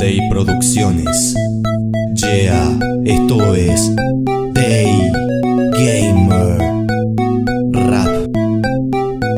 Day Producciones. Yeah, esto es Day Gamer Rap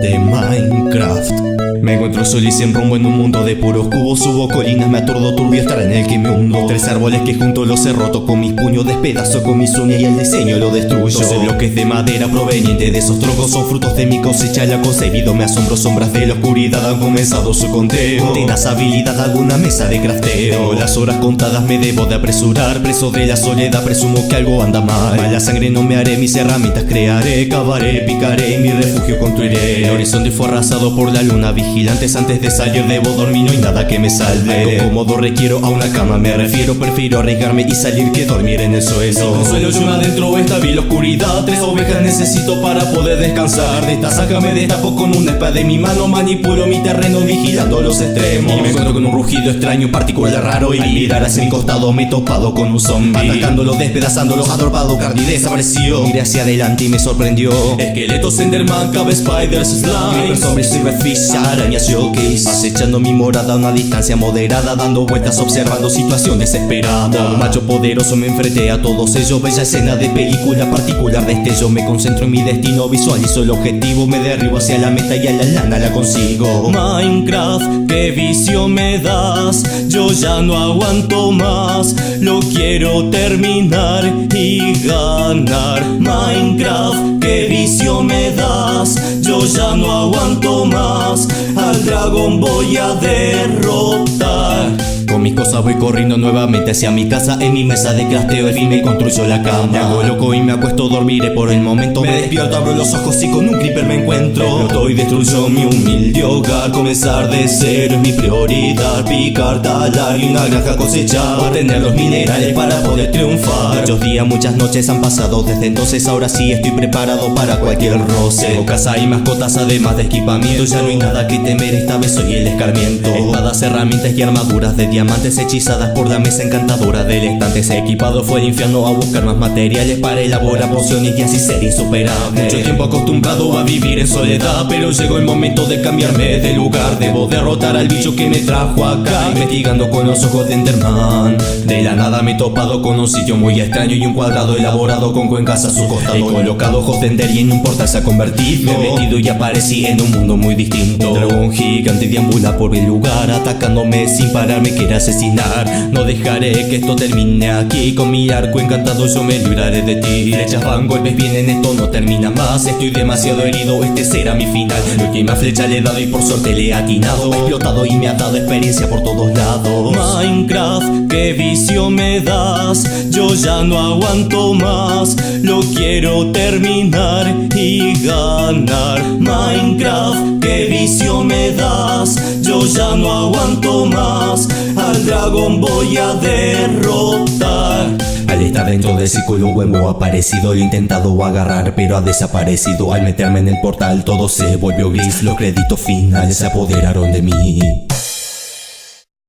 de Minecraft. Me encuentro solo y sin rumbo en un mundo de puros cubos. Subo colinas, me aturdo, turbio estar en el que me hundo. Tres árboles que juntos los he roto con mis puños, despedazo con mis uñas y el diseño lo destruyo. 12 bloques de madera provenientes de esos troncos son frutos de mi cosecha, la concebido. Me asombro, sombras de la oscuridad han comenzado su conteo. Tenaz habilidad, alguna mesa de crafteo. Las horas contadas me debo de apresurar. Preso de la soledad, presumo que algo anda mal. Mala sangre no me haré, mis herramientas crearé. Cavaré, picaré y mi refugio construiré. El horizonte fue arrasado por la luna vigilantes. Antes de salir debo dormir, no hay nada que me salve. Algo cómodo requiero, a una cama me refiero. Prefiero arriesgarme y salir que dormir en el suelo. Sin consuelo yo me adentro esta vil oscuridad. Tres ovejas necesito para poder descansar. De esta saca me destapo con una espada en mi mano. Manipulo mi terreno vigilando los extremos. Y me encuentro con un rugido extraño, particular, raro. Y al mirar hacia mi costado me he topado con un zombie. Atacándolo, despedazándolo, adorpado, Cardi desapareció. Miré hacia adelante y me sorprendió. Esqueletos, Enderman, cabe, spiders, slime, zombies, silverfish, arañas, yokis. Acechando mi morada a una distancia moderada, dando vueltas observando situación desesperada. Como un macho poderoso me enfrenté a todos ellos. Bella escena de película, particular destello. Me concentro en mi destino, visualizo el objetivo. Me derribo hacia la meta y a la lana la consigo. Minecraft, qué vicio me das. Yo ya no aguanto más. Lo quiero terminar y ganar. Minecraft, qué vicio me das. Yo ya no aguanto más. Al dragón voy a derrotar. Con mis cosas voy corriendo nuevamente hacia mi casa. En mi mesa de crafteo el fin me construyo la cama. Me hago loco y me acuesto, dormiré por el momento. Me despierto, abro los ojos y con un creeper me encuentro. Exploto y destruyo mi humilde hogar. Comenzar de cero es mi prioridad. Picar, talar y una granja cosechar. Obtener los minerales para poder triunfar. Muchos días, muchas noches han pasado desde entonces. Ahora sí estoy preparado para cualquier roce. Tengo casa y mascotas además de equipamiento. Ya no hay nada que temer, esta vez soy el escarmiento. Espadas, herramientas y armaduras de diamantes hechizadas por la mesa encantadora del estante. Equipado fue el infierno a buscar más materiales para elaborar pociones y así ser insuperable. Mucho tiempo acostumbrado a vivir en soledad, pero llegó el momento de cambiarme de lugar. Debo derrotar al bicho que me trajo acá. Investigando con los ojos de Enderman, de la nada me he topado con un sitio muy extraño y un cuadrado elaborado con cuencas a su costado. He colocado ojos de Ender y en un portal se ha convertido. Me he metido y aparecí en un mundo muy distinto. Un dragón gigante deambula por el lugar, atacándome sin parar, me quiere asesinar. No dejaré que esto termine aquí. Con mi arco encantado yo me libraré de ti. Flechas van, golpes vienen, esto no termina más. Estoy demasiado herido, este será mi final. La última flecha le he dado y por suerte le he atinado. He explotado y me ha dado experiencia por todos lados. Minecraft, qué vicio me das. Yo ya no aguanto más. Lo quiero terminar y ganar. Minecraft, qué vicio me das. Yo ya no aguanto más. Al dragón voy a derrotar. Al estar dentro del círculo huevo aparecido, lo he intentado agarrar pero ha desaparecido. Al meterme en el portal todo se volvió gris. Los créditos finales se apoderaron de mí.